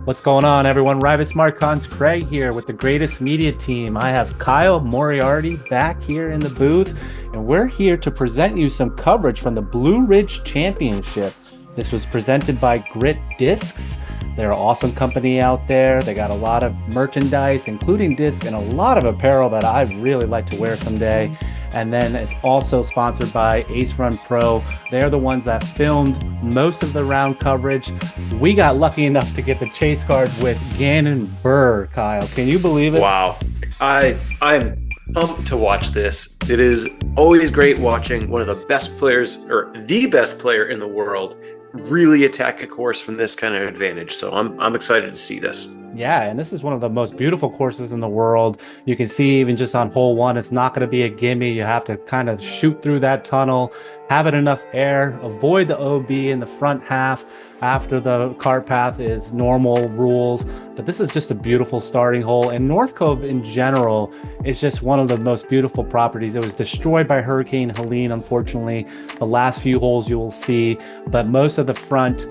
What's going on, everyone? Raivis Markons-Craig here with the greatest media team. I have Kyle Moriarty back here in the booth, and we're here to present you some coverage from the Blue Ridge Championship. This was presented by Grit Discs. They're an awesome company out there. They got a lot of merchandise, including discs and a lot of apparel that I'd really like to wear someday. And then it's also sponsored by Ace Run Pro. They're the ones that filmed most of the round coverage. We got lucky enough to get the chase card with Gannon Buhr, Kyle. Can you believe it? Wow. I'm pumped to watch this. It is always great watching one of the best players, or the best player in the world, really attack a course from this kind of advantage. So I'm excited to see this. Yeah, and this is one of the most beautiful courses in the world. You can see even just on hole one, it's not going to be a gimme. You have to kind of shoot through that tunnel, have it enough air, avoid the OB in the front half after the cart path is normal rules. But this is just a beautiful starting hole. And North Cove in general is just one of the most beautiful properties. It was destroyed by Hurricane Helene, unfortunately. The last few holes you will see, but most of the front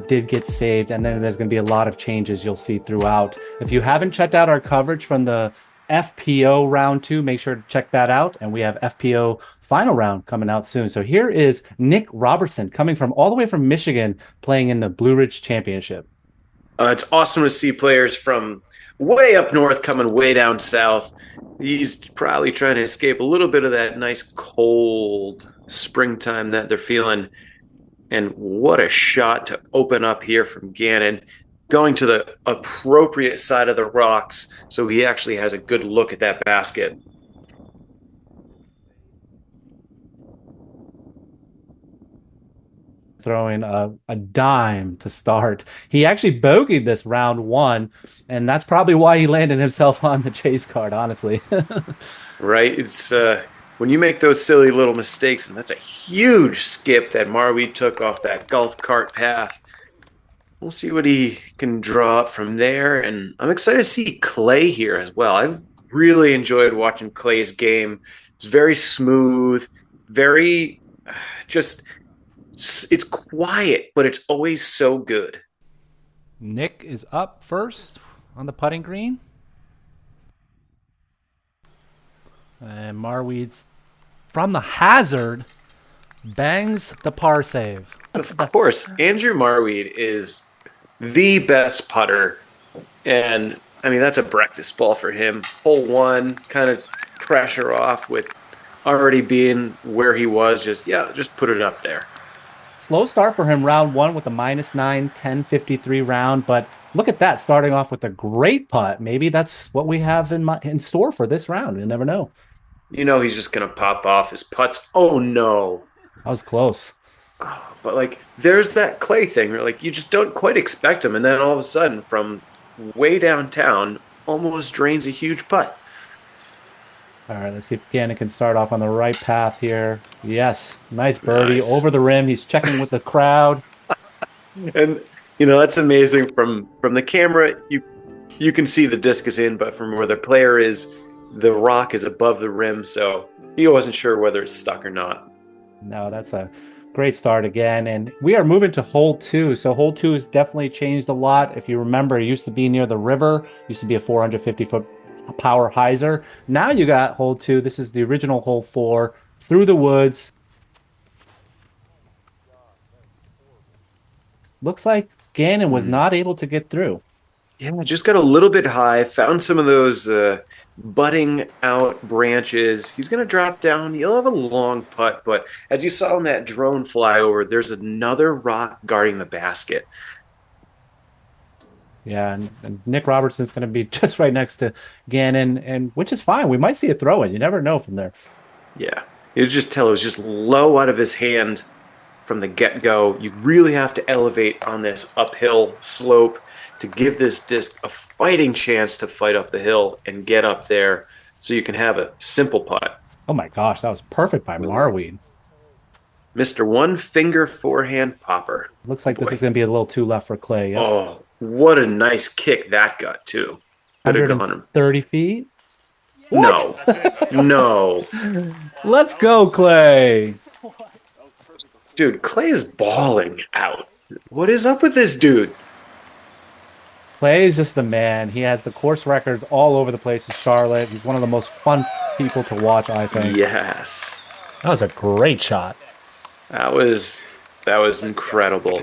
did get saved. And then there's going to be a lot of changes you'll see throughout. If you haven't checked out our coverage from the FPO round 2, make sure to check that out. And we have FPO final round coming out soon. So here is Nick Robertson coming from all the way from Michigan, playing in the Blue Ridge Championship. It's awesome to see players from way up north coming way down south. He's probably trying to escape a little bit of that nice cold springtime that they're feeling. And what a shot to open up here from Gannon, going to the appropriate side of the rocks so he actually has a good look at that basket. Throwing a dime to start. He actually bogeyed this round 1, and that's probably why he landed himself on the chase card, honestly. Right? It's when you make those silly little mistakes, and that's a huge skip that Marwede took off that golf cart path. We'll see what he can draw up from there, and I'm excited to see Clay here as well. I've really enjoyed watching Clay's game. It's very smooth, very just... It's quiet, but it's always so good. Nick is up first on the putting green. And Marwede's from the hazard bangs the par save. Of course, Andrew Marwede is the best putter. And, I mean, that's a breakfast ball for him. Hole 1, kind of pressure off with already being where he was. Just put it up there. Slow start for him round 1 with a -9, 10.53 round, but look at that, starting off with a great putt. Maybe that's what we have in store for this round. You never know. You know he's just going to pop off his putts. Oh, no. That was close. But, like, there's that Clay thing where, like, you just don't quite expect him, and then all of a sudden, from way downtown, almost drains a huge putt. All right, let's see if Gannon can start off on the right path here. Yes, nice birdie Nice. over the rim. He's checking with the crowd. And, you know, that's amazing. From the camera, you can see the disc is in, but from where the player is, the rock is above the rim, so he wasn't sure whether it's stuck or not. No, that's a great start again. And we are moving to hole 2. So hole 2 has definitely changed a lot. If you remember, it used to be near the river. It used to be a 450-foot power hyzer. Now you got hole 2. This is the original hole 4, through the woods. Looks like Gannon was not able to get through. Yeah, just got a little bit high, found some of those budding out branches. He's going to drop down. He'll have a long putt, but as you saw in that drone flyover, there's another rock guarding the basket. Yeah, and Nick Robertson's going to be just right next to Gannon, and which is fine. We might see a throw in. You never know from there. Yeah, you just tell it was just low out of his hand from the get-go. You really have to elevate on this uphill slope to give this disc a fighting chance to fight up the hill and get up there so you can have a simple putt. Oh my gosh, that was perfect by Marwede. Mr. One Finger Forehand Popper. Looks like this is going to be a little too left for Clay. Yep. Oh, what a nice kick that got, too. Could have gone 130 feet? No. No. Let's go, Clay. Dude, Clay is balling out. What is up with this dude? Clay is just the man. He has the course records all over the place in Charlotte. He's one of the most fun people to watch, I think. Yes. That was a great shot. That was that was incredible.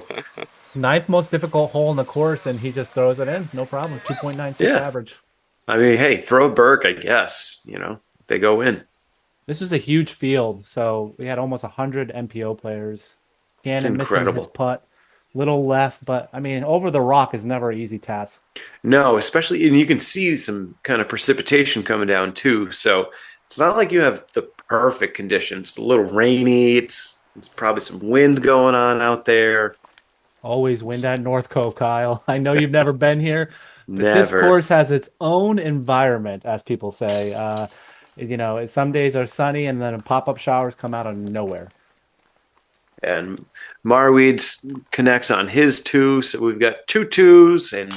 Ninth most difficult hole in the course, and he just throws it in. No problem. 2.96 Yeah. average. I mean, hey, throw a Burke, I guess. They go in. This is a huge field, so we had almost 100 MPO players. It's Gannon missing his incredible. putt, little left, but I mean, over the rock is never an easy task. No, especially, and you can see some kind of precipitation coming down too. So it's not like you have the perfect conditions. It's a little rainy. It's probably some wind going on out there. Always win that North Cove, Kyle. I know you've never been here, but this Never. course has its own environment, as people say. Some days are sunny and then pop-up showers come out of nowhere. And Marweeds connects on his two. So we've got two twos and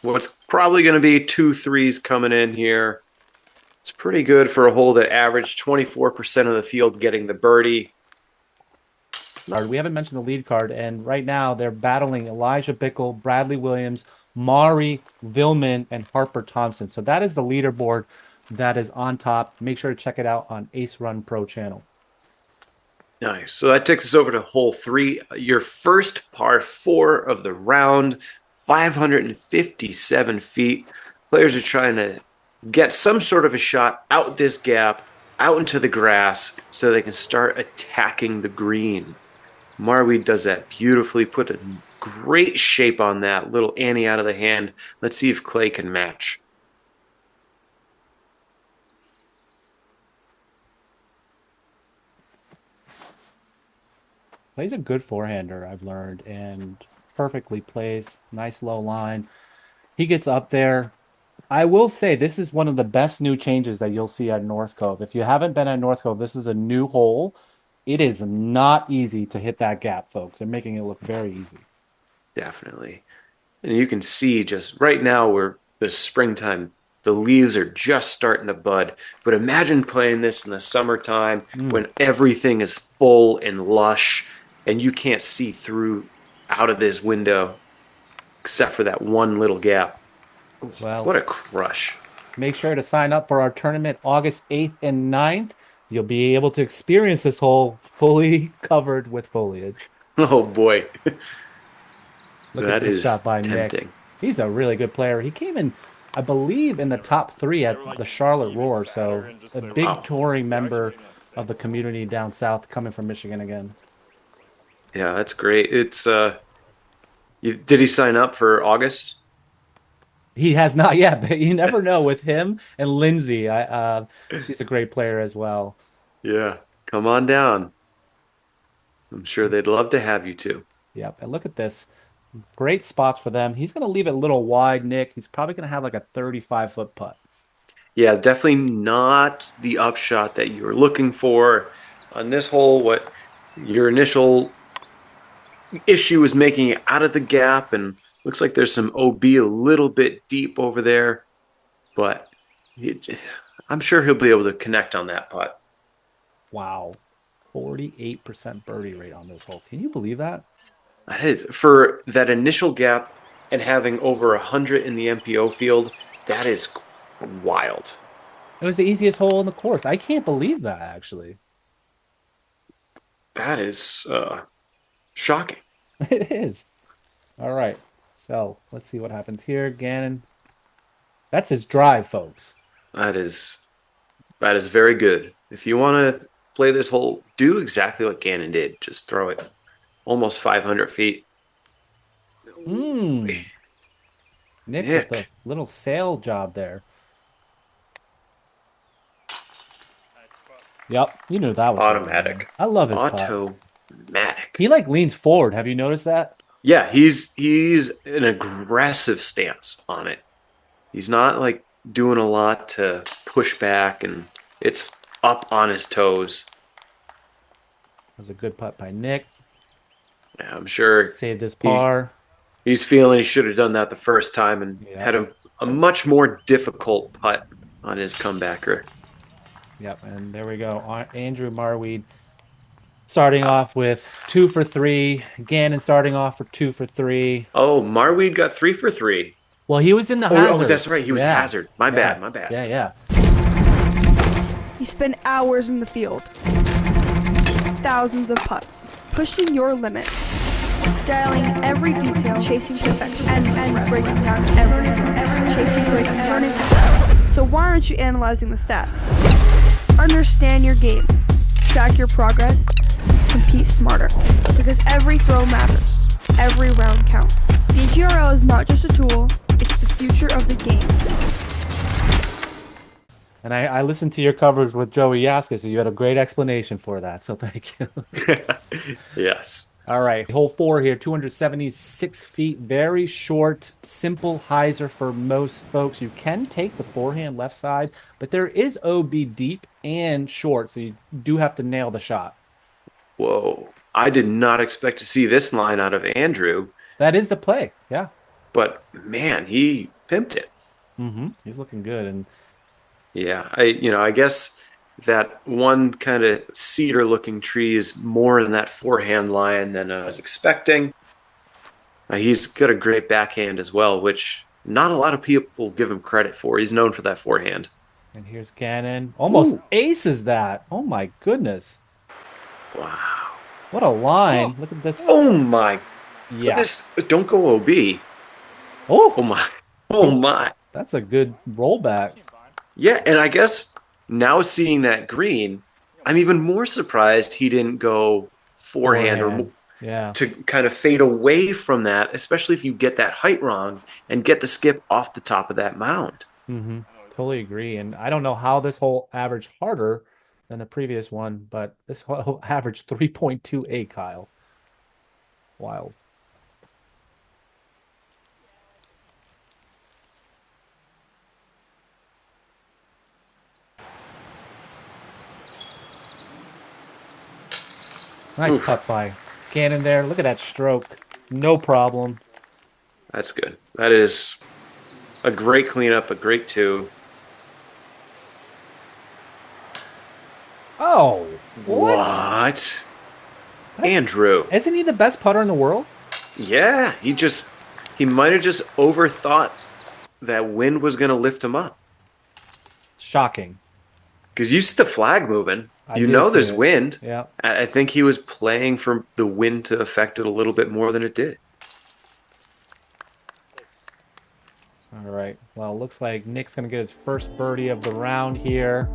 what's probably going to be two threes coming in here. It's pretty good for a hole that averaged 24% of the field getting the birdie. We haven't mentioned the lead card, and right now they're battling Elijah Bickle, Bradley Williams, Maury Villman, and Harper Thompson. So that is the leaderboard that is on top. Make sure to check it out on Ace Run Pro channel. Nice. So that takes us over to hole three, your first par four of the round, 557 feet. Players are trying to get some sort of a shot out this gap, out into the grass, so they can start attacking the green. Marweed does that beautifully, put a great shape on that little Annie out of the hand. Let's see if Clay can match. Plays a good forehander, I've learned, and perfectly placed. Nice low line. He gets up there. I will say this is one of the best new changes that you'll see at North Cove. If you haven't been at North Cove, this is a new hole. It is not easy to hit that gap, folks. They're making it look very easy. Definitely. And you can see just right now where the springtime, the leaves are just starting to bud. But imagine playing this in the summertime Mm. when everything is full and lush and you can't see through out of this window except for that one little gap. Well, What a crush. make sure to sign up for our tournament August 8th and 9th. You'll be able to experience this hole fully covered with foliage. Oh boy. Look at That this shot is by Nick. tempting. He's a really good player. He came in, I believe, in the top three at the Charlotte Roar. So a big Wow. touring member of the community down south coming from Michigan again. Yeah, that's great. Did he sign up for August? He has not yet, but you never know with him and Lindsay. She's a great player as well. Yeah. Come on down. I'm sure they'd love to have you too. Yep. And look at this. Great spots for them. He's going to leave it a little wide, Nick. He's probably going to have like a 35-foot putt. Yeah, definitely not the upshot that you were looking for on this hole. What your initial issue was making it out of the gap, and looks like there's some OB a little bit deep over there, but I'm sure he'll be able to connect on that putt. Wow. 48% birdie rate on this hole. Can you believe that? That is for that initial gap and having over 100 in the MPO field. That is wild. It was the easiest hole in the course. I can't believe that, actually. That is shocking. It is. All right. So let's see what happens here. Gannon. That's his drive, folks. That is That is very good. If you want to play this hole, do exactly what Gannon did. Just throw it almost 500 feet. Hmm. Nick with the Nick. little sail job there. Yep, you knew that was going in there. Automatic. I love his putt. Automatic. He like leans forward. Have you noticed that? Yeah, he's an aggressive stance on it. He's not like doing a lot to push back, and it's up on his toes. That was a good putt by Nick. Yeah, I'm sure Saved his he par. he's feeling he should have done that the first time and Yep. had a much more difficult putt on his comebacker. Yep. And there we go. Andrew Marwede starting off with 2 for 3. Gannon starting off for 2 for 3. Oh, Marweed got 3 for 3. Well, he was in the Oh, hazard. that's right. He was Yeah. hazard. My Yeah. bad. My bad. Yeah, yeah. You spend hours in the field, thousands of putts, pushing your limits, dialing every detail, chasing perfection, and breaking down every chasing perfection. So why aren't you analyzing the stats? Understand your game, track your progress, compete smarter, because every throw matters, every round counts. DGRL is not just a tool, it's the future of the game. And I listened to your coverage with Joey Yaska, so you had a great explanation for that. So thank you. Yes. All right, hole 4 here, 276 feet, very short, simple hyzer for most folks. You can take the forehand left side, but there is OB deep and short, so you do have to nail the shot. Whoa. I did not expect to see this line out of Andrew, That is the play, yeah. but man, he pimped it. He's looking good, and Yeah, I guess that one kind of cedar-looking tree is more in that forehand line than I was expecting. He's got a great backhand as well, which not a lot of people give him credit for. He's known for that forehand. here's Gannon. Almost Ooh. aces that. Oh my goodness. Wow. What a line. Look at this. Oh my Yeah. goodness. Don't go OB. Oh Oh, my. Oh my. that's a good rollback. Yeah, and I guess now seeing that green, I'm even more surprised he didn't go forehand or Yeah. to kind of fade away from that, especially if you get that height wrong and get the skip off the top of that mound. Totally agree. And I don't know how this hole averaged harder than the previous one, but this hole averaged 3.28, Kyle. Wild. Nice Oof. putt by Gannon there. Look at that stroke. No problem. That's good. That is a great cleanup, a great two. Oh, what? What? That's- Andrew. Isn't he the best putter in the world? Yeah, he might have just overthought that wind was going to lift him up. Shocking. Because you see the flag moving. I You do know see there's it. wind. Yeah. I think he was playing for the wind to affect it a little bit more than it did. All right. Well, looks like Nick's going to get his first birdie of the round here.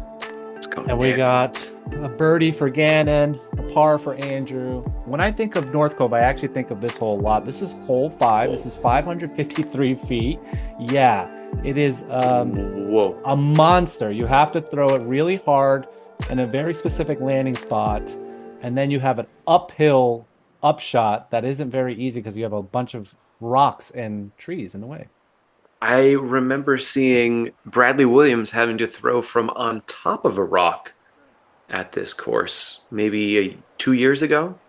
Let's go, And we Nick. got a birdie for Gannon, a par for Andrew. When I think of North Cove, I actually think of this hole a lot. This is hole 5. This is 553 feet. Yeah, it is Whoa. a monster. You have to throw it really hard in a very specific landing spot. And then you have an uphill upshot that isn't very easy because you have a bunch of rocks and trees in the way. I remember seeing Bradley Williams having to throw from on top of a rock at this course maybe 2 years ago.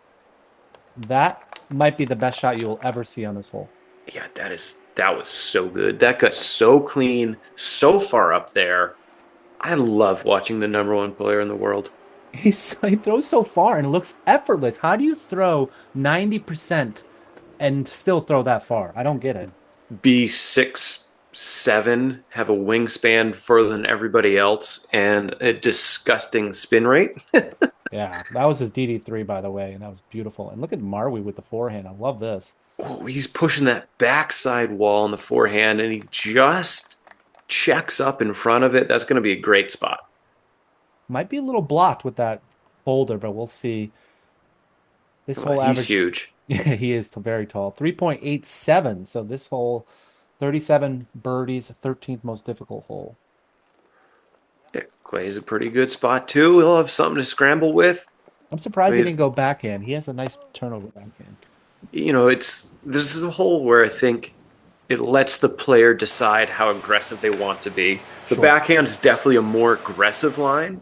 That might be the best shot you will ever see on this hole. Yeah, that was so good. That got so clean, so far up there. I love watching the number 1 player in the world. He throws so far and it looks effortless. How do you throw 90% and still throw that far? I don't get it. Be 6'7", have a wingspan further than everybody else, and a disgusting spin rate. Yeah, that was his DD3, by the way, and that was beautiful. And look at Marwede with the forehand. I love this. Oh, he's pushing that backside wall on the forehand, and he just checks up in front of it. That's going to be a great spot. Might be a little blocked with that boulder, but we'll see. This Oh, whole he's average. huge. Yeah, he is very tall. 3.87. So this hole, 37 birdies, 13th most difficult hole. Yeah, Clay's a pretty good spot too. He'll have something to scramble with. I'm surprised I he mean- didn't go backhand. He has a nice turnover backhand. This is a hole where I think it lets the player decide how aggressive they want to be. The Sure. backhand's definitely a more aggressive line,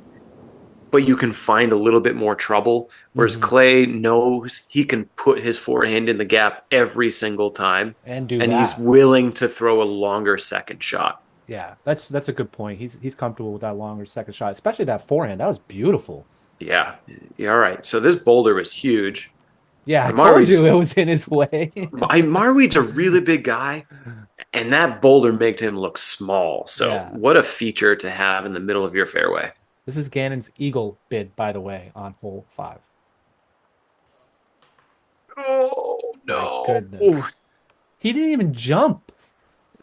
but you can find a little bit more trouble. Whereas Clay knows he can put his forehand in the gap every single time, And do and that. he's willing to throw a longer second shot. Yeah, that's a good point. He's comfortable with that longer second shot, especially that forehand. That was beautiful. Yeah. All right. So this boulder was huge. Yeah, I And told Marwede's- you it was in his way. Marwede's a really big guy, And that boulder made him look small. So Yeah. what a feature to have in the middle of your fairway. This is Gannon's eagle bid, by the way, on hole 5. Oh, My no. Ooh, goodness. He didn't even jump.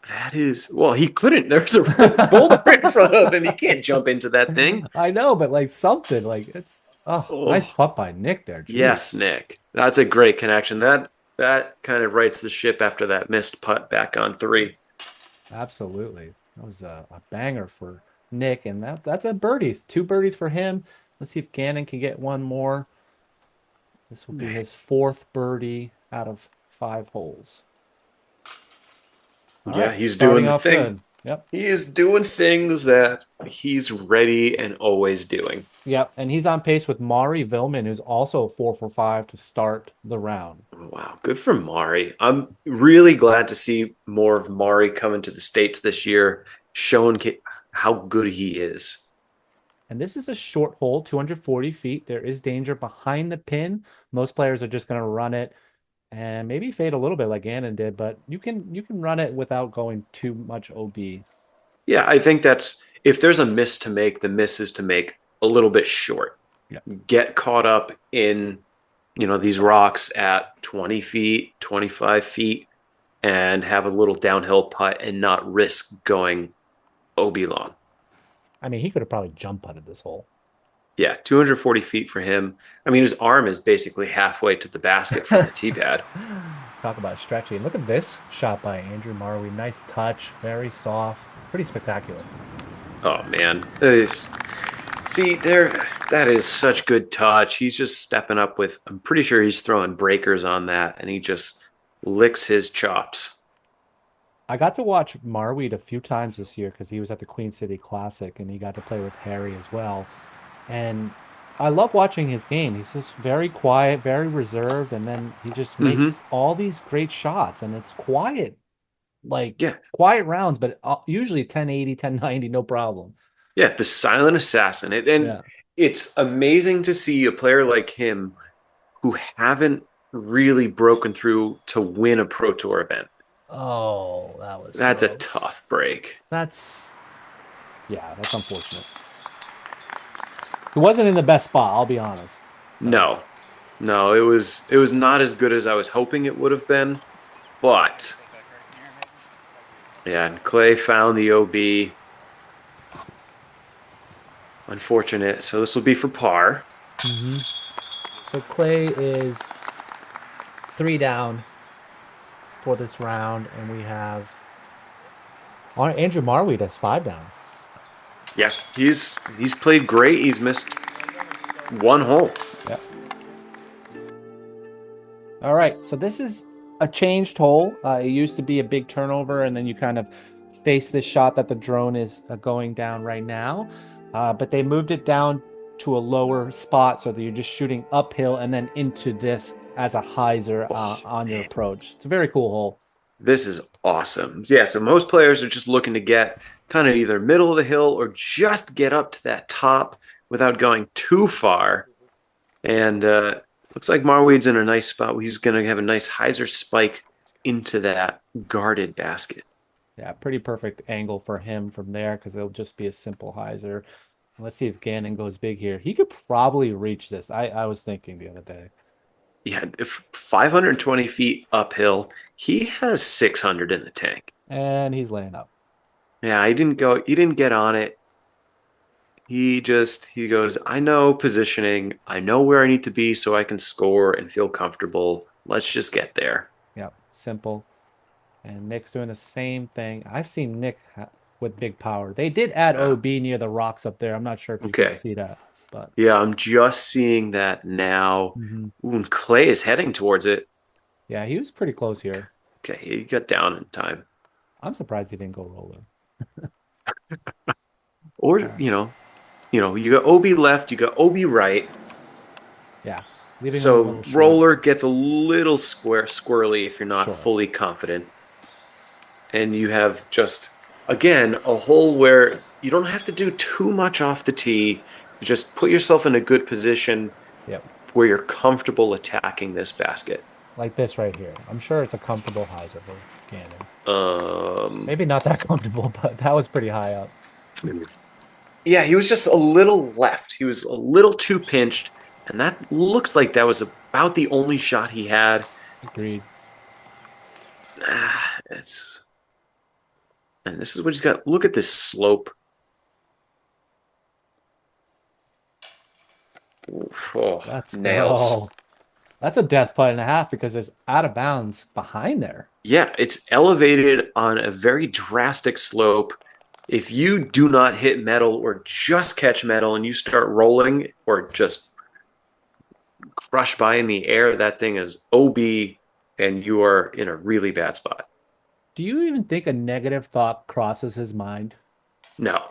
that is, well, he couldn't. There's a boulder in front of him. He can't jump into that thing. I know, but like something like it's nice Oh, putt by Nick there. Jeez. yes, Nick. That's a great connection. That kind of rights the ship after that missed putt back on 3. Absolutely. That was a banger for Nick, and that's a birdie. 2 birdies for him. Let's see if Gannon can get one more. This will be his 4th birdie out of 5 holes. All Yeah, right, he's starting doing the off thing. good. Yep. He is doing things that he's ready and always doing. Yep, and he's on pace with Maury Villman, who's also 4 for 5 to start the round. Wow, good for Mari. I'm really glad to see more of Mari coming to the States this year, showing how good he is. And this is a short hole, 240 feet. There is danger behind the pin. Most players are just going to run it and maybe fade a little bit like Gannon did, but you can run it without going too much OB. Yeah, I think that's if there's a miss to make, the miss is to make a little bit short. Yeah. Get caught up in, these rocks at 20 feet, 25 feet, and have a little downhill putt and not risk going OB long. I mean, he could have probably jump putted this hole. Yeah, 240 feet for him. I mean, his arm is basically halfway to the basket from the tee pad. Talk about stretchy. And look at this shot by Andrew Marwede. Nice touch, very soft, pretty spectacular. Oh, man. See, that is such good touch. He's just stepping up with, I'm pretty sure he's throwing breakers on that, and he just licks his chops. I got to watch Marwede a few times this year because he was at the Queen City Classic and he got to play with Harry as well. And I love watching his game. He's just very quiet, very reserved, and then he just makes all these great shots. And it's quiet, quiet rounds, but usually 1080, 1090, no problem. Yeah, the silent assassin. It's amazing to see a player like him who haven't really broken through to win a Pro Tour event. Oh, that's gross. A tough break. That's unfortunate. He wasn't in the best spot, I'll be honest. No, it was not as good as I was hoping it would have been, but yeah, and Clay found the OB. Unfortunate. So this will be for par. So Clay is 3 down for this round, and we have Andrew Marwede that's 5 down. Yeah, he's played great. He's missed 1 hole. Yeah. All right, so this is a changed hole. It used to be a big turnover, and then you kind of face this shot that the drone is going down right now. But they moved it down to a lower spot so that you're just shooting uphill and then into this as a hyzer on your approach. It's a very cool hole. This is awesome. Yeah, so most players are just looking to get kind of either middle of the hill or just get up to that top without going too far. And looks like Marwede's in a nice spot. He's going to have a nice hyzer spike into that guarded basket. Yeah, pretty perfect angle for him from there because it'll just be a simple hyzer. Let's see if Gannon goes big here. He could probably reach this. I was thinking the other day. Yeah, if 520 feet uphill, he has 600 in the tank. And he's laying up. Yeah, he didn't get on it. He goes, I know positioning. I know where I need to be so I can score and feel comfortable. Let's just get there. Yep, simple. And Nick's doing the same thing. I've seen Nick with big power. They did add OB near the rocks up there. I'm not sure if you can see that. But yeah, I'm just seeing that now. Ooh, and Clay is heading towards it. Yeah, he was pretty close here. Okay, he got down in time. I'm surprised he didn't go roller. Or you got OB left, you got OB right. Yeah. So roller gets a little squirrely if you're not fully confident. And you have just, again, a hole where you don't have to do too much off the tee. You just put yourself in a good position where you're comfortable attacking this basket. like this right here. I'm sure it's a comfortable hyzer for Gannon. Um, Maybe not that comfortable, but that was pretty high up. yeah, he was just a little left. He was a little too pinched, and that looked like that was about the only shot he had. Agreed. It's and this is what he's got. Look at this slope. Oof, oh, That's nails. Oh, that's a death putt and a half because it's out of bounds behind there. Yeah, it's elevated on a very drastic slope. If you do not hit metal or just catch metal and you start rolling or just crush by in the air, that thing is OB and you are in a really bad spot. Do you even think a negative thought crosses his mind? No.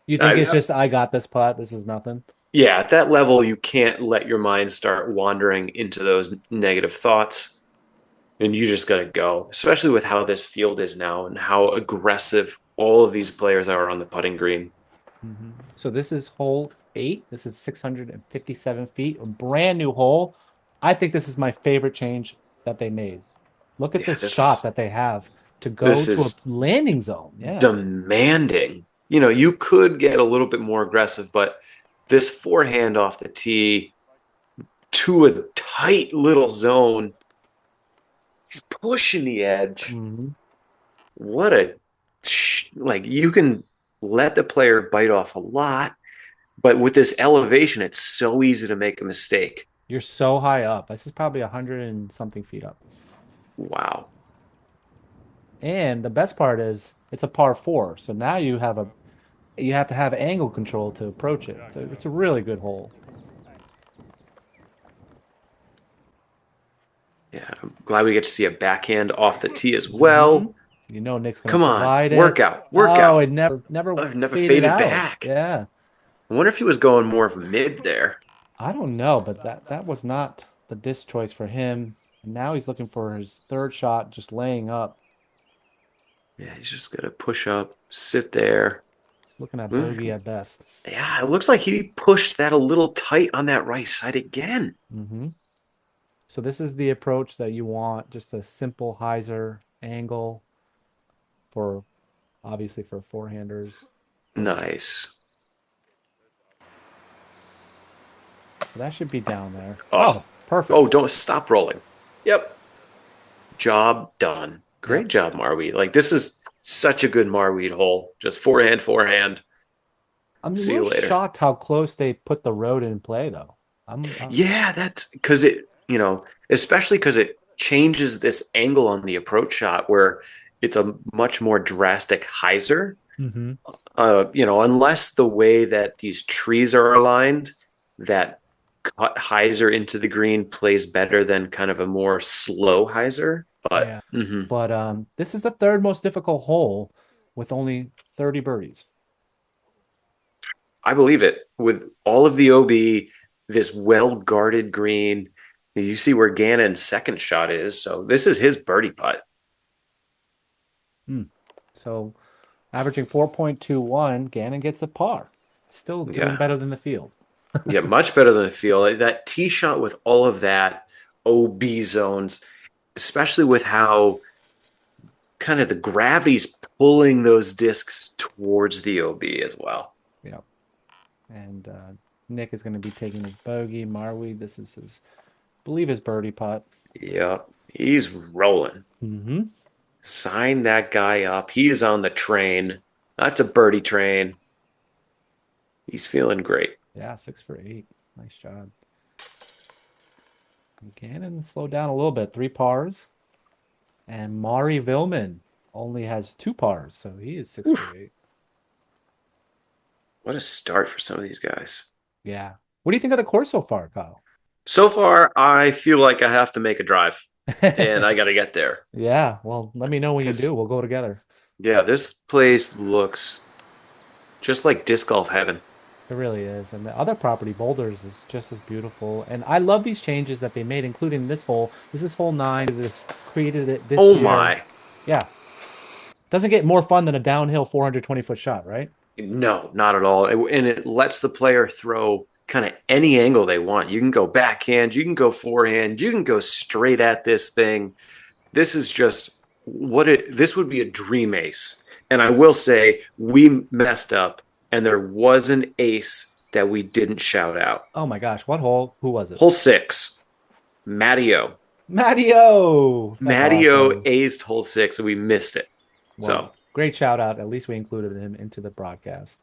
You think it's just, I got this putt, this is nothing? Yeah, at that level, you can't let your mind start wandering into those negative thoughts. And you just got to go, especially with how this field is now and how aggressive all of these players are on the putting green. So this is hole 8. This is 657 feet, a brand new hole. I think this is my favorite change that they made. Look at this shot that they have to go to a landing zone. Yeah. Demanding. You know, you could get a little bit more aggressive, but this forehand off the tee to a tight little zone, he's pushing the edge. What a, like, you can let the player bite off a lot, but with this elevation, it's so easy to make a mistake. You're so high up. This is probably 100 and something feet up. Wow. And the best part is it's a par 4. So now you have to have angle control to approach it. So it's a really good hole. Yeah, I'm glad we get to see a backhand off the tee as well. You know Nick's gonna come on, provide workout. Oh, it never faded out. back. Yeah. I wonder if he was going more of mid there. I don't know, but that was not the disc choice for him. And now he's looking for his third shot, just laying up. Yeah, he's just gonna push up, sit there. He's looking at bogey at best. Yeah, it looks like he pushed that a little tight on that right side again. So this is the approach that you want, just a simple hyzer angle for, obviously, for forehanders. Nice. So that should be down there. Oh, perfect. Oh, don't stop rolling. Yep. Job done. Great job, Marwede. Like, this is such a good Marwede hole. Just forehand. I'm See you later. Shocked how close they put the road in play, though. Yeah, that's because it, especially because it changes this angle on the approach shot where it's a much more drastic hyzer. Unless the way that these trees are aligned, that cut hyzer into the green plays better than kind of a more slow hyzer. But this is the third most difficult hole with only 30 birdies. I believe it. With all of the OB, this well-guarded green, you see where Gannon's second shot is. So this is his birdie putt. So averaging 4.21, Gannon gets a par. Still doing better than the field. Yeah, much better than the field. That tee shot with all of that OB zones, especially with how kind of the gravity's pulling those discs towards the OB as well. Yeah. And Nick is going to be taking his bogey. Marwede, this is his, I believe, his birdie putt. Yeah, he's rolling. Sign that guy up. He is on the train. That's a birdie train. He's feeling great. Yeah, 6 for 8. Nice job. Gannon slowed down a little bit. 3 pars. And Mari Vilman only has 2 pars, so he is 6 for 8. What a start for some of these guys. Yeah. What do you think of the course so far, Kyle? So far, I feel like I have to make a drive, and I got to get there. Yeah, well, let me know when you do. We'll go together. Yeah, this place looks just like disc golf heaven. It really is. And the other property, Boulders, is just as beautiful. And I love these changes that they made, including this hole. This is hole 9. This created it this year. Oh, my. Yeah. Doesn't get more fun than a downhill 420-foot shot, right? No, not at all. And it lets the player throw kind of any angle they want. You can go backhand, you can go forehand, you can go straight at this thing. This is just this would be a dream ace. And I will say we messed up, and there was an ace that we didn't shout out. Oh my gosh, what hole? Who was it? Hole 6, Matteo. Matteo! Matteo awesome. aced hole 6, and we missed it. Well, So great shout out. At least we included him into the broadcast.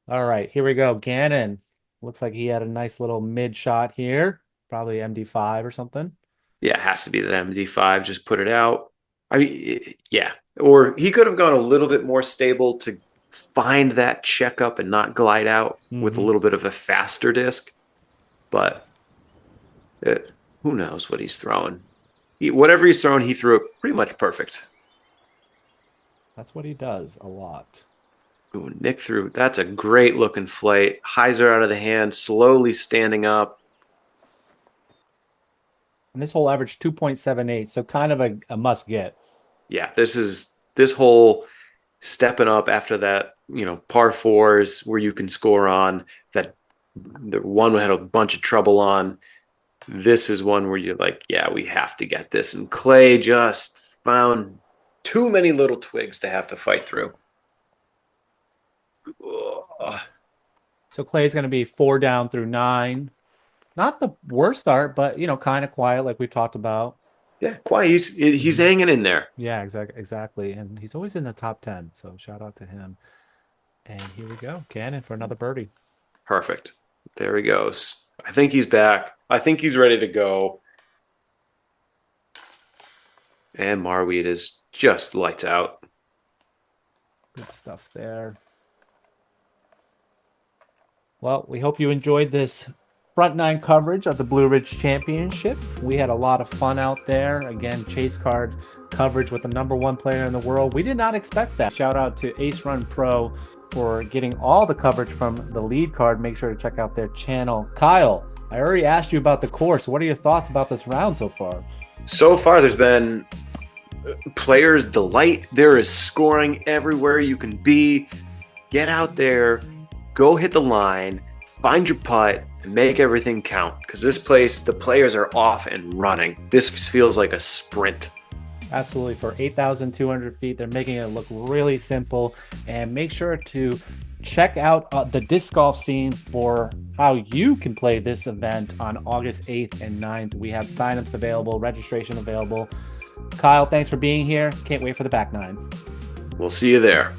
All right, here we go. Gannon. Looks like he had a nice little mid shot here. Probably MD5 or something. yeah, it has to be that MD5. Just put it out. I mean, yeah. Or he could have gone a little bit more stable to find that check up and not glide out with a little bit of a faster disc. But who knows what he's throwing. Whatever he's throwing, he threw it pretty much perfect. That's what he does a lot. Ooh, Nick threw. That's a great looking flight. Hyzer out of the hand, slowly standing up. And this hole averaged 2.78, so kind of a must get. Yeah, this whole stepping up after that, par 4s where you can score on, that the one we had a bunch of trouble on. This is one where you're like, yeah, we have to get this. And Clay just found too many little twigs to have to fight through. Ugh. So Clay's going to be 4 down through 9. Not the worst start, but kind of quiet, like we've talked about. Yeah, quiet. He's hanging in there. Yeah, exactly. And he's always in the top 10, so shout out to him. And here we go, Gannon for another birdie. Perfect. There he goes. I think he's back. I think he's ready to go. And Marwede is just lights out. Good stuff there. Well, we hope you enjoyed this front 9 coverage of the Blue Ridge Championship. We had a lot of fun out there. Again, chase card coverage with the #1 player in the world. We did not expect that. Shout out to Ace Run Pro for getting all the coverage from the lead card. Make sure to check out their channel. Kyle, I already asked you about the course. What are your thoughts about this round so far? So far, there's been players' delight. There is scoring everywhere you can be. Get out there, go hit the line, find your putt, and make everything count. Because this place, the players are off and running. This feels like a sprint. Absolutely. For 8,200 feet, they're making it look really simple. And make sure to check out the disc golf scene for how you can play this event on August 8th and 9th. We have signups available, registration available. Kyle, thanks for being here. Can't wait for the back 9. We'll see you there.